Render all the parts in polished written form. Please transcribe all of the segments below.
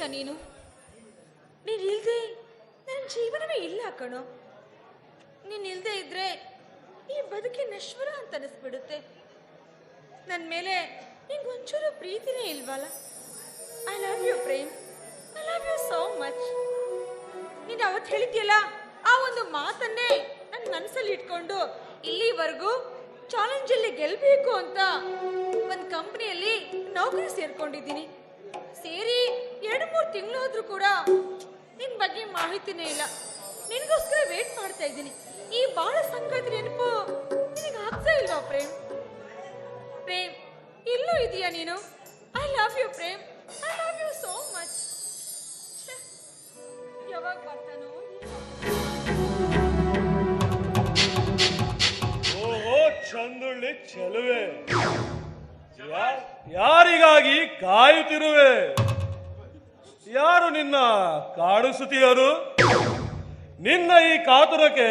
ಇದೀಯಾ ನೀನು? ನೀನಿಲ್ದೆ ನನ್ನ ಜೀವನವೇ ಇಲ್ಲ ಕಣೋ. ನೀನಿಲ್ದೇ ಇದ್ರೆ ಈ ಬದುಕಿ ನಶ್ವರ ಅಂತ ಅನಿಸ್ಬಿಡುತ್ತೆ. ನನ್ನ ಮೇಲೆ ನಿಂಗೊಂಚೂರು ಪ್ರೀತಿನೇ ಇಲ್ವಲ್ಲ? I love you Prem, I love you so much. ನೀನು ಅವತ್ತು ಹೇಳಿದ್ಯಲ್ಲ, ಆ ಒಂದು ಮಾತನ್ನೇ ನನ್ನ ಮನಸ್ಸಲ್ಲಿ ಇಟ್ಕೊಂಡು ಇಲ್ಲಿವರೆಗೂ ಚಾಲೆಂಜಲ್ಲಿ ಗೆಲ್ಲಬೇಕು ಅಂತ ಒಂದು ಕಂಪ್ನಿಯಲ್ಲಿ ನೌಕರಿ ಸೇರ್ಕೊಂಡಿದ್ದೀನಿ. ಸೇರಿ 2-3 ತಿಂಗಳಾದ್ರೂ ಕೂಡ ನಿನ್ನ ಬಗ್ಗೆ ಮಾಹಿತಿನೇ ಇಲ್ಲ. ನಿನಗೋಸ್ಕರ ವೇಟ್ ಮಾಡ್ತಾ ಇದ್ದೀನಿ. ಈ ಬಾಳ ಸಂಗತಿ ನೆನಪು ನಿನಗೆ ಆಗ್ತಾ ಇಲ್ವಾ ಪ್ರೇಮ್? ಪ್ರೇಮ್, ಇಲ್ಲೂ ಇದೆಯಾ ನೀನು? I love you Prem, I love you so much. ಯಾವಾಗ ಬರ್ತಾನೋ? ಓಹೋ ಚಂದುಳ್ಳಿ ಚೆಲುವೆ, ಯಾರಿಗಾಗಿ ಕಾಯುತ್ತಿರುವೆ? ಯಾರು ನಿನ್ನ ಕಾಣಿಸುತ್ತೀಯರು? ನಿನ್ನ ಈ ಕಾತುರಕ್ಕೆ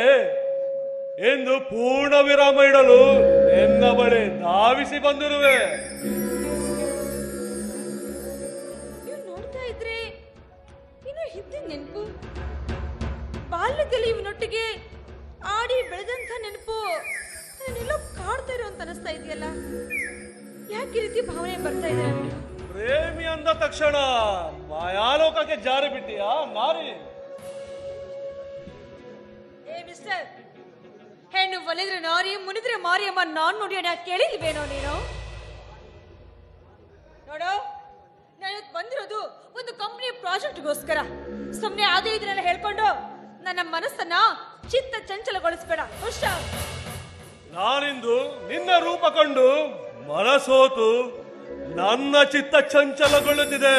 ಎಂದು ಪೂರ್ಣ ವಿರಾಮ ಇಡಲು ನಿನ್ನ ಬಳಿ ಧಾವಿಸಿ ಬಂದಿರುವೆ. ನೋಡ್ತಾ ಇದ್ರೆ ಇನ್ನು ಹಿಂದೆ ನೆನಪು, ಬಾಲ್ಯದಲ್ಲಿ ಇವನೊಟ್ಟಿಗೆ ಆಡಿ ಬೆಳೆದಂತ ನೆನಪು ನಾನೆಲ್ಲೋ ಕಾಡ್ತಾ ಇರೋ ಅಂತ ಅನಿಸ್ತಾ ಇದೆಯಲ್ಲ. ಯಾಕೆ ಈ ರೀತಿ ಭಾವನೆ ಬರ್ತಾ ಇದೆ ನನಗೆ? ಪ್ರೇಮಿ ಅಂದ ತಕ್ಷಣ ಮಾಯಾಲೋಕಕ್ಕೆ ಜಾರಿ ಬಿಟ್ಟಿಯಾ ನಾರಿ? ಏ ಮಿಸ್ಟರ್, ಹೆಣ್ಣು ಒಲಿದ್ರೆ ನಾರಿ, ಮುನಿದ್ರೆ ಮಾರಿಯಮ್ಮ ನಾನ್ ನೋಡಿ ಕೇಳಿಲ್ವೇನೋ ನೀನು? ನೋಡು, ನಾನು ಬಂದಿರೋದು ಒಂದು ಕಂಪ್ನಿ ಪ್ರಾಜೆಕ್ಟ್ಗೋಸ್ಕರ. ಸುಮ್ಮನೆ ಅದೇ ಇದನ್ನೆಲ್ಲ ಹೇಳ್ಕೊಂಡು ನನ್ನ ಮನಸ್ಸನ್ನ ಚಿತ್ತ ಚಂಚಲಗೊಳಿಸ್ಬೇಡ. ಹುಷಾರ್. ನಾನಿಂದು ನಿನ್ನ ರೂಪ ಕಂಡು ಮನಸೋತು ನನ್ನ ಚಿತ್ತ ಚಂಚಲಗೊಳ್ಳುತ್ತಿದೆ.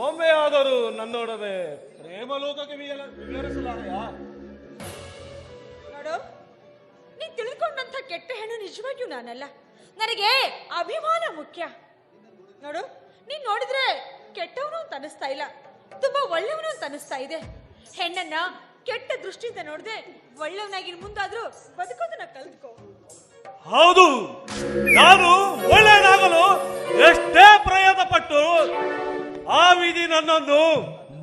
ಒಮ್ಮೆ ಆದರೂ ನನ್ನೊಡನೆ ಪ್ರೇಮ ಲೋಕಕ್ಕೆ ವಿವರಿಸಲಾರೆಯಾ? ನೋಡು, ನೀ ತಿಳ್ಕೊಂಡಂತ ಕೆಟ್ಟ ಹೆಣ್ಣು ನಿಜವಾಗಿಯೂ ನಾನಲ್ಲ. ನನಗೆ ಅಭಿಮಾನ ಮುಖ್ಯ. ನೋಡು, ನೀನ್ ನೋಡಿದ್ರೆ ಕೆಟ್ಟವನು ಅಂತ ಅನಿಸ್ತಾ ಇಲ್ಲ, ತುಂಬಾ ಒಳ್ಳೆಯವನು ಅಂತ ಅನಿಸ್ತಾ ಇದೆ. ಹೆಣ್ಣನ್ನ ಕೆಟ್ಟ ದೃಷ್ಟಿಯಿಂದ ನೋಡದೆ ಒಳ್ಳೆಯವನಾಗಿ ಮುಂದಾದ್ರೂ ಬದುಕೋದನ್ನ ಕಲ್ತ್ಕೋ. ಹೌದು, ನಾನು ಒಳ್ಳೆಯದಾಗಲು ಎಷ್ಟೇ ಪ್ರಯತ್ನ ಪಟ್ಟು ಆ ವಿಧಿ ನನ್ನನ್ನು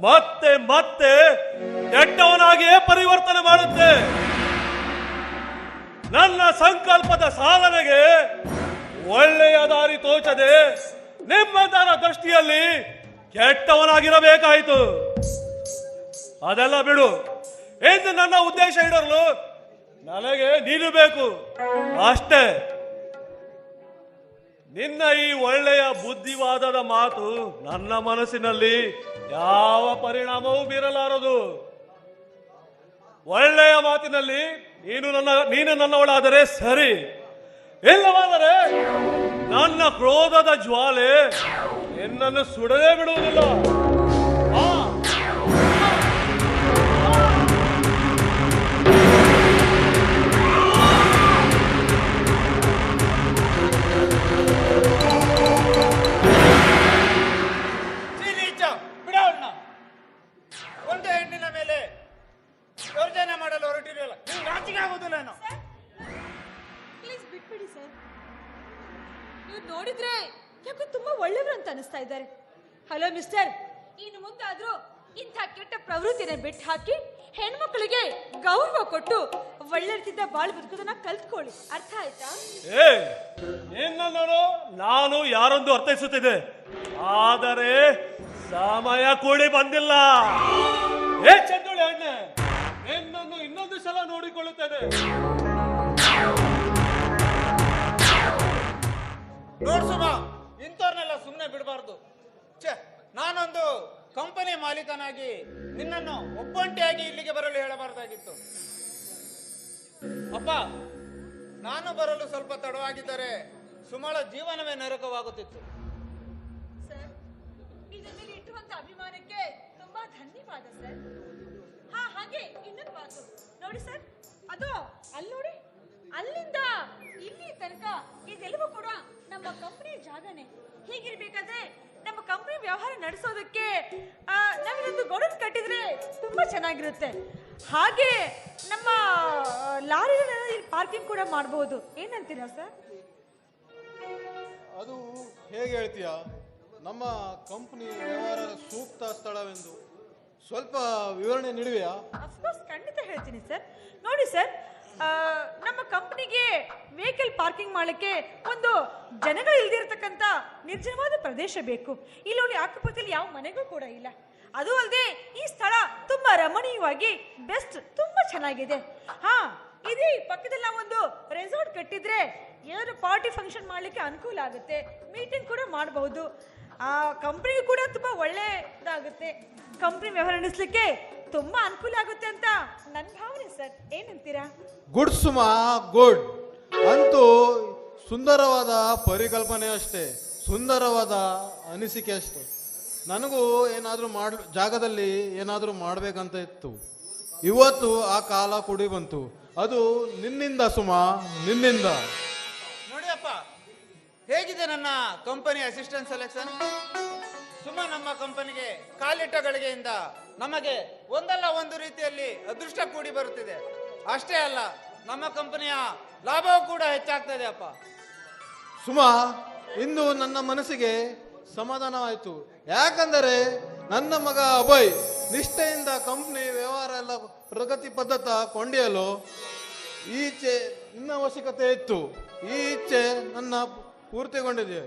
ಮತ್ತೆ ಮತ್ತೆ ಕೆಟ್ಟವನಾಗಿಯೇ ಪರಿವರ್ತನೆ ಮಾಡುತ್ತೆ. ನನ್ನ ಸಂಕಲ್ಪದ ಸಾಧನೆಗೆ ಒಳ್ಳೆಯ ದಾರಿ ತೋಚದೆ ನಿಮ್ಮದರ ದೃಷ್ಟಿಯಲ್ಲಿ ಕೆಟ್ಟವನಾಗಿರಬೇಕಾಯಿತು. ಅದೆಲ್ಲ ಬಿಡು. ಎಂದು ನನ್ನ ಉದ್ದೇಶ ಇಡಲು ನನಗೆ ನೀನು ಬೇಕು ಅಷ್ಟೇ. ನಿನ್ನ ಈ ಒಳ್ಳೆಯ ಬುದ್ಧಿವಾದದ ಮಾತು ನನ್ನ ಮನಸ್ಸಿನಲ್ಲಿ ಯಾವ ಪರಿಣಾಮವೂ ಬೀರಲಾರದು. ಒಳ್ಳೆಯ ಮಾತಿನಲ್ಲಿ ನೀನು ನನ್ನವಳಾದರೆ ಸರಿ, ಇಲ್ಲವಾದರೆ ನನ್ನ ಕ್ರೋಧದ ಜ್ವಾಲೆ ನಿನ್ನನ್ನು ಸುಡದೇ ಬಿಡುವುದಿಲ್ಲ. ಒಂದು ಹೆಣ್ಣಿನ ಮೇಲೆ ಯೋಜನೆ ಮಾಡಲು ಹೊರಟಿರಲ್ಲ, ನಾಚಿಕೆ ಆಗುದಿಲ್ಲ. ಪ್ಲೀಸ್ ಬಿಟ್ಬಿಡಿ ಸರ್. ನೀವು ನೋಡಿದ್ರೆ ಯಾಕೋ ತುಂಬಾ ಒಳ್ಳೆಯವರು ಅಂತ ಅನಿಸ್ತಾ ಇದ್ದಾರೆ. ಹಲೋ ಮಿಸ್ಟರ್, ಇನ್ನು ಮುಂದಾದ್ರೂ ಇಂಥ ಕೆಟ್ಟ ಪ್ರವೃತ್ತಿನ ಬಿಟ್ಟು ಹಾಕಿ ಹೆಣ್ಮಕ್ಳಿಗೆ ಗೌರವ ಕೊಟ್ಟು ಒಳ್ಳೆ ರೀತಿಯಿಂದ ಬಾಳ್ ಬದುಕೋದನ್ನ ಕಲ್ತ್ಕೊಳ್ಳಿ. ಅರ್ಥ ಆಯ್ತಾ? ನಾನು ಯಾರೊಂದು ಅರ್ಥೈಸುತ್ತಿದೆ, ಆದರೆ ಸಮಯ ಕೂಡಿ ಬಂದಿಲ್ಲ. ಚಂದೋಳಿ ಅಣ್ಣೆ, ನಿನ್ನನ್ನು ಇನ್ನೊಂದು ಸಲ ನೋಡಿಕೊಳ್ಳುತ್ತೇನೆ. ನೋಡ್ಸುಮ, ಇಂಥವ್ರನ್ನೆಲ್ಲ ಸುಮ್ಮನೆ ಬಿಡಬಾರ್ದು. ನಾನೊಂದು ಕಂಪನಿ ಮಾಲೀಕನಾಗಿ ನಿನ್ನನ್ನು ಒಬ್ಬಂಟಿಯಾಗಿ ಇಲ್ಲಿಗೆ ಬರಲು ಹೇಳಬಾರ್ದಾಗಿತ್ತು. ಅಪ್ಪ, ನಾನು ಬರಲು ಸ್ವಲ್ಪ ತಡವಾಗಿದ್ದರೆ ಸುಮಳ ಜೀವನವೇ ನರಕವಾಗುತ್ತಿತ್ತು. ಸರ್, ಇದರಲ್ಲಿ ಇಟ್ಟುವಂತ ಅಭಿಮಾನಕ್ಕೆ ತುಂಬಾ ಧನ್ಯವಾದ ಸರ್. ಹಾಗೆ ಇನ್ನೊಂದು ಮಾತು ನೋಡಿ ಸರ್, ಅದು ಅಲ್ಲಿ ನೋಡಿ, ಅಲ್ಲಿಂದ ಇಲ್ಲಿ ತನಕ ಇದೆಲ್ಲವೂ ಕೂಡ ನಮ್ಮ ಕಂಪನಿ ಜಾಗನೇ. ಹೀಗಿರ್ಬೇಕಾದ್ರೆ ನಮ್ಮ ಕಂಪನಿ ವ್ಯವಹಾರ ನಡೆಸೋದಕ್ಕೆ ನಾವಿಲ್ಲೊಂದು ಗೋಡನ್ ಕಟ್ಟಿದ್ರೆ ತುಂಬಾ ಚೆನ್ನಾಗಿರುತ್ತೆ. ಹಾಗೆ ನಮ್ಮ ಲಾರಿಗಳನ್ನ ಇಲ್ಲಿ ಪಾರ್ಕಿಂಗ್ ಕೂಡ ಮಾಡಬಹುದು. ಏನಂತೀರಾ ಸರ್? ಅದು ಹೇಗೆ ಹೇಳ್ತೀಯ? ನಮ್ಮ ಕಂಪನಿ ವ್ಯವಹಾರದ ಸೂಕ್ತ ಸ್ಥಳವೆಂದು ಸ್ವಲ್ಪ ವಿವರಣೆ ನೀಡುವೆಯಾ? ಅಫ್ಕೋರ್ಸ್ ಖಂಡಿತ ಹೇಳ್ತೀನಿ ಸರ್. ನೋಡಿ ಸರ್, ನಮ್ಮ ಕಂಪನಿಗೆ ವೆಹಿಕಲ್ ಪಾರ್ಕಿಂಗ್ ಮಾಡಲಿಕ್ಕೆ ಒಂದು ಜನಗಳು ಇಲ್ದಿರತಕ್ಕಂಥ ನಿರ್ಜನವಾದ ಪ್ರದೇಶ ಬೇಕು. ಇಲ್ಲಿ ನೋಡಿ ಅಕ್ಕಪಕ್ಕದಲ್ಲಿ ಯಾವ ಮನೆಗಳು ಕೂಡ ಇಲ್ಲ. ಅದು ಅಲ್ಲದೆ ಈ ಸ್ಥಳ ತುಂಬಾ ರಮಣೀಯವಾಗಿ ಬೆಸ್ಟ್, ತುಂಬಾ ಚೆನ್ನಾಗಿದೆ. ಹಾ, ಇದೇ ಪಕ್ಕದಲ್ಲಿ ನಾವೊಂದು ರೆಸಾರ್ಟ್ ಕಟ್ಟಿದ್ರೆ ಏನಾದ್ರು ಪಾರ್ಟಿ ಫಂಕ್ಷನ್ ಮಾಡಲಿಕ್ಕೆ ಅನುಕೂಲ ಆಗುತ್ತೆ, ಮೀಟಿಂಗ್ ಕೂಡ ಮಾಡಬಹುದು. ಆ ಕಂಪ್ನಿಗೂ ಕೂಡ ತುಂಬಾ ಒಳ್ಳೆಯದಾಗುತ್ತೆ, ಕಂಪ್ನಿ ವ್ಯವಹಾರ ನಡೆಸಲಿಕ್ಕೆ ತುಂಬಾ ಅನುಕೂಲ ಆಗುತ್ತೆ ಅಂತ ನನ್ನ ಭಾವನೆ ಸರ್. ಏನಂತೀರಾ? Good Suma, good. ಅಂತೂ ಸುಂದರವಾದ ಪರಿಕಲ್ಪನೆ ಅಷ್ಟೇ, ಸುಂದರವಾದ ಅನಿಸಿಕೆ ಅಷ್ಟೇ. ನನಗೂ ಏನಾದರೂ ಜಾಗದಲ್ಲಿ ಏನಾದರೂ ಮಾಡಬೇಕಂತ ಇತ್ತು. ಇವತ್ತು ಆ ಕಾಲ ಕೂಡಿ ಬಂತು. ಅದು ನಿನ್ನಿಂದ ಸುಮಾ, ನಿನ್ನಿಂದ. ನೋಡಿಯಪ್ಪ, ಹೇಗಿದೆ ನನ್ನ ಕಂಪನಿ ಅಸಿಸ್ಟೆಂಟ್ ಸೆಲೆಕ್ಷನ್? ಸುಮ್ಮ ನಮ್ಮ ಕಂಪನಿಗೆ ಕಾಲಿಟ್ಟ ಗಳಿಗೆಯಿಂದ ನಮಗೆ ಒಂದಲ್ಲ ಒಂದು ರೀತಿಯಲ್ಲಿ ಅದೃಷ್ಟ ಕೂಡಿ ಬರುತ್ತಿದೆ. ಅಷ್ಟೇ ಅಲ್ಲ, ನಮ್ಮ ಕಂಪನಿಯ ಲಾಭವೂ ಕೂಡ ಹೆಚ್ಚಾಗ್ತದೆ ಅಪ್ಪ. ಸುಮಾ, ಇಂದು ನನ್ನ ಮನಸ್ಸಿಗೆ ಸಮಾಧಾನವಾಯಿತು. ಯಾಕಂದರೆ ನನ್ನ ಮಗ ಅಭಯ್ ನಿಷ್ಠೆಯಿಂದ ಕಂಪ್ನಿ ವ್ಯವಹಾರ ಎಲ್ಲ ಪ್ರಗತಿ ಪದ್ಧತ ಕೊಂಡಿಯಲು ಈಚೆ ನಿನ್ನ ಅವಶ್ಯಕತೆ ಇತ್ತು. ಈ ಇಚ್ಛೆ ನನ್ನ ಪೂರ್ತಿಗೊಂಡಿದೆ.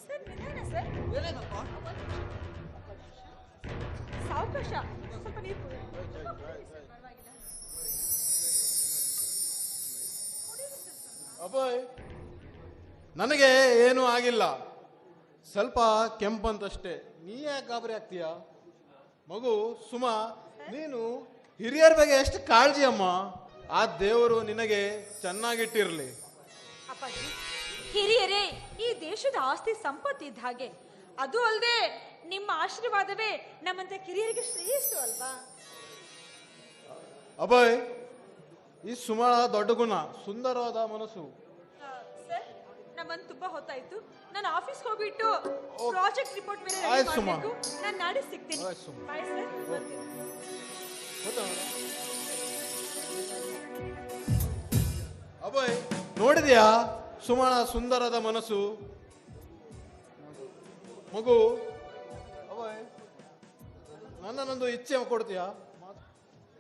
ಸರ್ ನಿಧಾನ ಸರ್, ಸಾವಕಾಶ, ಸ್ವಲ್ಪ ನೀರು ಕುಡಿ. ಅಭಯ್, ನನಗೆ ಏನೂ ಆಗಿಲ್ಲ, ಸ್ವಲ್ಪ ಕೆಂಪಂತಷ್ಟೇ. ನೀ ಯಾಕೆ ಗಾಬರಿ ಆಗ್ತೀಯಾ? ಮಗು ಸುಮಾ, ನೀನು ಹಿರಿಯರ ಬಗ್ಗೆ ಎಷ್ಟು ಕಾಳಜಿ ಅಮ್ಮ. ಆ ದೇವರು ನಿನಗೆ ಚೆನ್ನಾಗಿಟ್ಟಿರಲಿ. ಅಪ್ಪಾಜಿ, ಹಿರಿಯರೇ ಈ ದೇಶದ ಆಸ್ತಿ ಸಂಪತ್ತು ಇದ್ದ ಹಾಗೆ. ಅದು ಅಲ್ಲದೆ ನಿಮ್ಮ ಆಶೀರ್ವಾದವೇ ನಮ್ಮಂತ ಕಿರಿಯರಿಗೆ ಶ್ರೇಯಸ್ಸು ಅಲ್ವಾ? ಅಭಯ್, ಈ ಸುಮಾ ದೊಡ್ಡ ಗುಣ, ಸುಂದರವಾದ ಮನಸ್ಸು. ಸರ್, ನಮ್ಮನ್ನು ತುಂಬಾ ಹೊತ್ತಾಯ್ತು. ನಾನು ಆಫೀಸ್ ಹೋಗ್ಬಿಟ್ಟು ಪ್ರಾಜೆಕ್ಟ್ ರಿಪೋರ್ಟ್ ಮೇಲೆ ಆಯ್ತು ಸುಮಾ. ನಾನು ನಾಳೆ ಸಿಗ್ತೀನಿ. ಆಯ್ತು ಸುಮಾ. ಬಾಯ್ ಸರ್, ಬರ್ತೀನಿ. ಅಭಯ್, ನೋಡಿದ್ಯಾ ಸುಮಣ ಸುಂದರದ ಮನಸ್ಸು? ಮಗು ಅಭಯ್, ನನ್ನನ್ನೊಂದು ಇಚ್ಛೆ ಕೊಡ್ತೀಯಾ?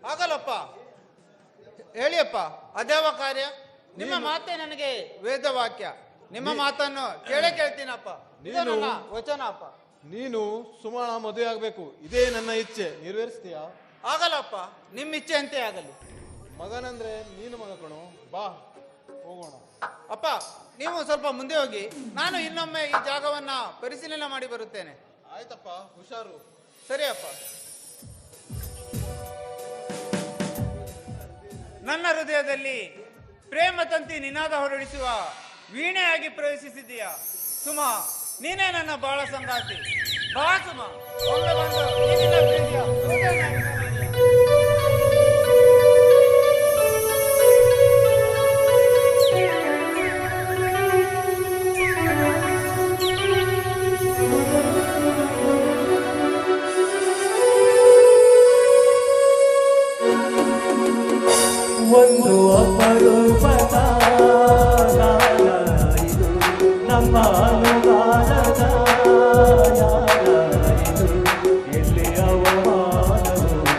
ಆಗಲ್ಲಪ್ಪ, ಹೇಳಿಯಪ್ಪ, ಅದ್ಯಾವ ಕಾರ್ಯ? ನಿಮ್ಮ ಮಾತೇ ನನಗೆ ವೇದವಾಕ್ಯ. ನಿಮ್ಮ ಮಾತನ್ನು ಕೇಳ್ತೀನಪ್ಪ. ಇದು ನನ್ನ ವಚನ ಅಪ್ಪ. ನೀನು ಸುಮಣ ಮದುವೆ ಆಗ್ಬೇಕು, ಇದೇ ನನ್ನ ಇಚ್ಛೆ. ನೆರವೇರಿಸ್ತೀಯಾ? ಆಗಲ್ಲಪ್ಪ, ನಿಮ್ಮ ಇಚ್ಛೆ ಅಂತೆ ಆಗಲಿ. ಮಗನಂದ್ರೆ ನೀನು ಮಗ ಕಣೋ. ಬಾ ಹೋಗೋಣ. ಅಪ್ಪ, ನೀವು ಸ್ವಲ್ಪ ಮುಂದೆ ಹೋಗಿ, ನಾನು ಇನ್ನೊಮ್ಮೆ ಈ ಜಾಗವನ್ನ ಪರಿಶೀಲನೆ ಮಾಡಿ ಬರುತ್ತೇನೆ. ಆಯ್ತಪ್ಪ, ಹುಷಾರು. ಸರಿ ಅಪ್ಪ. ನನ್ನ ಹೃದಯದಲ್ಲಿ ಪ್ರೇಮ ತಂತಿ ನಿನಾದ ಹೊರಡಿಸುವ ವೀಣೆಯಾಗಿ ಪ್ರವೇಶಿಸಿದೀಯಾ ಸುಮಾ. ನೀನೇ ನನ್ನ ಬಾಳ ಸಂಗಾತಿ. ಬಾ ಸುಮಾ, ಒಮ್ಮೆ ಬಂದು ನೀನಿನ ಪ್ರೀತಿಯ ಹೃದಯನಾಗಿ ಒಂದು ಅಪರೂಪದ ಗಾನ ಇದು, ನಮ್ಮ ಅನುಗಾನದ ಯಾನ ಇದು. ಎಲ್ಲಿ ಅವಮಾನವು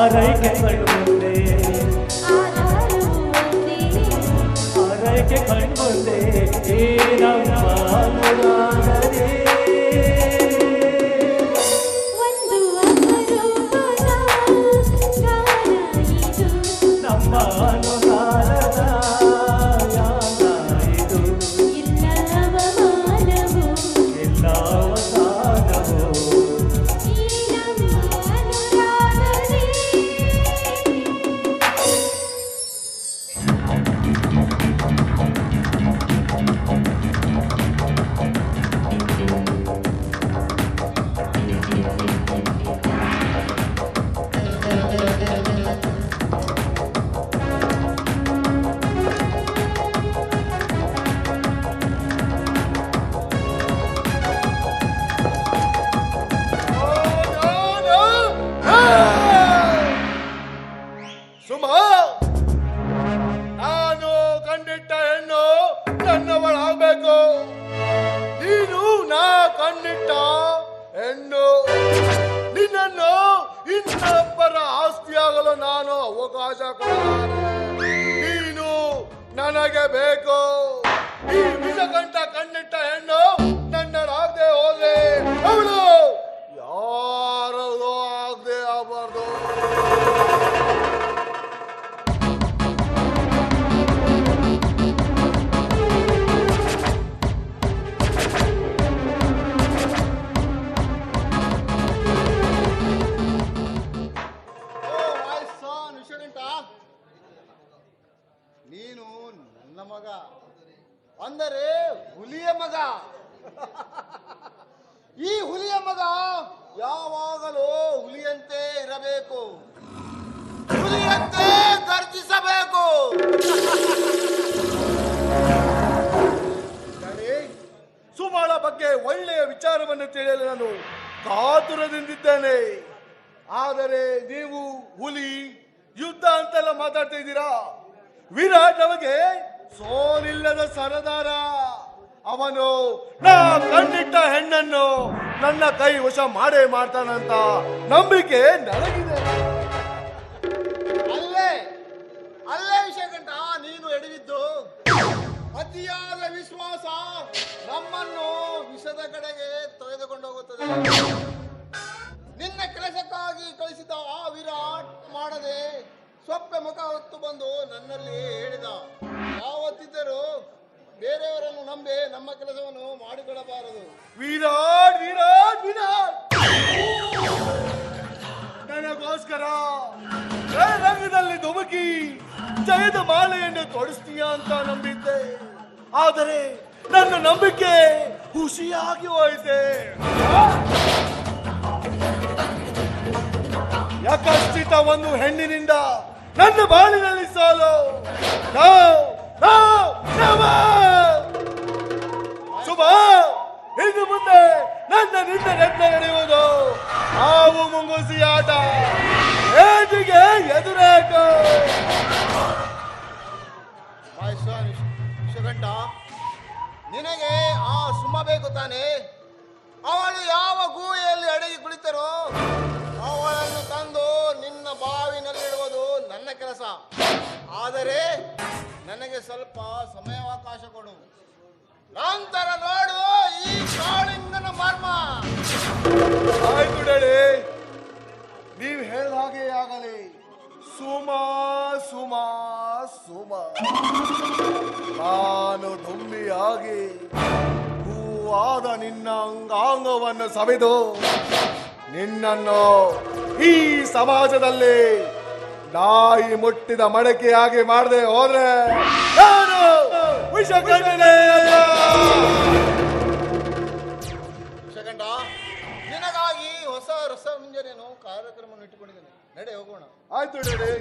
ಆರೈಕೆ ಕಣ್ಮುಂದೆ ಆರೈಕೆ ಕಣ್ಮುಂದೆ ಈ ನಮ್ಮ ಅನುರಾಗವೇ. ನಮ್ಮ ಅನುರಾಗದ ಯಾನ ಇದು ಇಲ್ಲ ಅವಸಾನವು ಸುಮಾ, ನಾನು ಕಂಡಿಟ್ಟ ಹೆಣ್ಣು ನನ್ನವಳಾಗಬೇಕು. ನೀನು ನಾ ಕಂಡಿಟ್ಟ ಹೆಣ್ಣು. ನಿನ್ನನ್ನು ಇನ್ನೊಬ್ಬರ ಆಸ್ತಿಯಾಗಲು ನಾನು ಅವಕಾಶ ಕೊಡಲಾರೆ. ನೀನು ನನಗೆ ಬೇಕು. ಈ ವಿಷಕಂಠ ಕಂಡಿಟ್ಟ ಹೆಣ್ಣು ನನ್ನರಾಗದೆ ಹೋದ್ರೆ ಅವಳು ಯಾರದೋ ಆಗದೆ ಆಗಬಾರ್ದು. ವಿಷಗಂಟ, ನೀನು ನನ್ನ ಮಗ, ಅಂದರೆ ಹುಲಿಯ ಮಗ. ಈ ಹುಲಿಯ ಮಗ ಯಾವಾಗಲೂ ಹುಲಿಯಂತೆ ಇರಬೇಕು, ಹುಲಿಯಂತೆ ಗರ್ಜಿಸಬೇಕು. ಸುಮಾಳ ಬಗ್ಗೆ ಒಳ್ಳೆಯ ವಿಚಾರವನ್ನು ತಿಳಿಯಲು ನಾನು ಕಾತುರದಿಂದಿದ್ದೇನೆ. ಆದರೆ ನೀವು ಹುಲಿ ಯುದ್ಧ ಅಂತೆಲ್ಲ ಮಾತಾಡ್ತಾ ಇದ್ದೀರಾ. ವಿರಾಟ್ ನಮಗೆ ಸೋಲಿಲ್ಲದ ಸರದಾರ. ಅವನು ನಾ ಕಂಡಿಟ್ಟ ಹೆಣ್ಣನ್ನು ನನ್ನ ಕೈ ವಶ ಮಾಡೇ ಮಾಡ್ತಾನಂತ ನಂಬಿಕೆ ನನಗಿದೆ. ಅಲ್ಲೇ ಅಲ್ಲೇ ವಿಷಗಂಟ, ನೀನು ಎಡವಿದ್ದು. ಅತಿಯಾದ ವಿಶ್ವಾಸ ನಮ್ಮನ್ನು ವಿಷದ ಕಡೆಗೆ ತೊಳೆದುಕೊಂಡು ಹೋಗುತ್ತದೆ. ನಿನ್ನ ಕೆಲಸಕ್ಕಾಗಿ ಕಳಿಸಿದ ಆ ವಿರಾಟ್ ಮಾಡದೆ ಸೊಪ್ಪೆ ಮುಖ ಹೊತ್ತು ಬಂದು ನನ್ನಲ್ಲಿ ಹೇಳಿದ, ಯಾವತ್ತಿದ್ದರೂ ಬೇರೆಯವರನ್ನು ನಂಬಿ ನಮ್ಮ ಕೆಲಸವನ್ನು ಮಾಡಿಕೊಳ್ಳಬಾರದು. ವಿರಾಟ್ ವಿರಾಟ್ ವಿರಾಟ್ ನನಗೋಸ್ಕರ ರಂಗದಲ್ಲಿ ಧುಮುಕಿ ಜಯದ ಮಾಲೆಯನ್ನು ತೊಡಿಸ್ತೀಯ ಅಂತ ನಂಬಿದ್ದೆ. ಆದರೆ ನನ್ನ ನಂಬಿಕೆ ಹುಸಿಯಾಗಿ ಹೋಯಿತೆ. ಯಾಕಷ್ಟಿತ ಒಂದು ಹೆಣ್ಣಿನಿಂದ ನನ್ನ ಬಾಳಿನಲ್ಲಿ ಸೋಲು. ಶುಭ, ಇನ್ನು ಮುಂದೆ ನನ್ನ ನಿನ್ನ ರತ್ನ ನಡೆಯುವುದು ಹಾವು ಮುಂಗುಸಿ ಆಟ. ಏಟಿಗೆ ಎದುರಾಟು. ವಿಷಗಂಟ, ನಿನಗೆ ಆ ಸುಮ್ಮ ಬೇಕು ತಾನೆ? ಅವಳು ಯಾವ ಗೂಹೆಯಲ್ಲಿ ಅಡಗಿ ಕುಳಿತರೋ ಅವಳನ್ನು ತಂದು ನಿನ್ನ ಬಾವಿನಲ್ಲಿಡುವುದು ನನ್ನ ಕೆಲಸ. ಆದರೆ ನನಗೆ ಸ್ವಲ್ಪ ಸಮಯಾವಕಾಶ ಕೊಡು, ನಂತರ ನೋಡು ಈ ಕಾಳಿಂಗನ ಮರ್ಮ. ಆಯ್ತು ಡೇಳಿ, ನೀವು ಹೇಳಿದ ಹಾಗೆ ಆಗಲಿ. ಸುಮಾ ಸುಮಾ ಸುಮಾ, ನಾನು ದುಂಬಿಯಾಗಿ ಹೂವಾದ ನಿನ್ನ ಅಂಗಾಂಗವನ್ನು ಸವಿದು ನಿನ್ನನ್ನು ಈ ಸಮಾಜದಲ್ಲಿ ನಾಯಿ ಮುಟ್ಟಿದ ಮಡಕೆಯಾಗಿ ಮಾಡದೆ ಹೋದ್ರೆ ನಾನು ವಿಷಕಂಠನೇ ಅಲ್ಲ. ವಿಷಗಂಟ, ನಿನಗಾಗಿ ಹೊಸ ರಸ ಮುಂಜಾನೆಯನ್ನು ಕಾರ್ಯಕ್ರಮವನ್ನು ಇಟ್ಟುಕೊಂಡಿದ್ದೇನೆ. ನಡೆ ಹೋಗೋಣ. ಆಯ್ತು ಡೇಳಿ.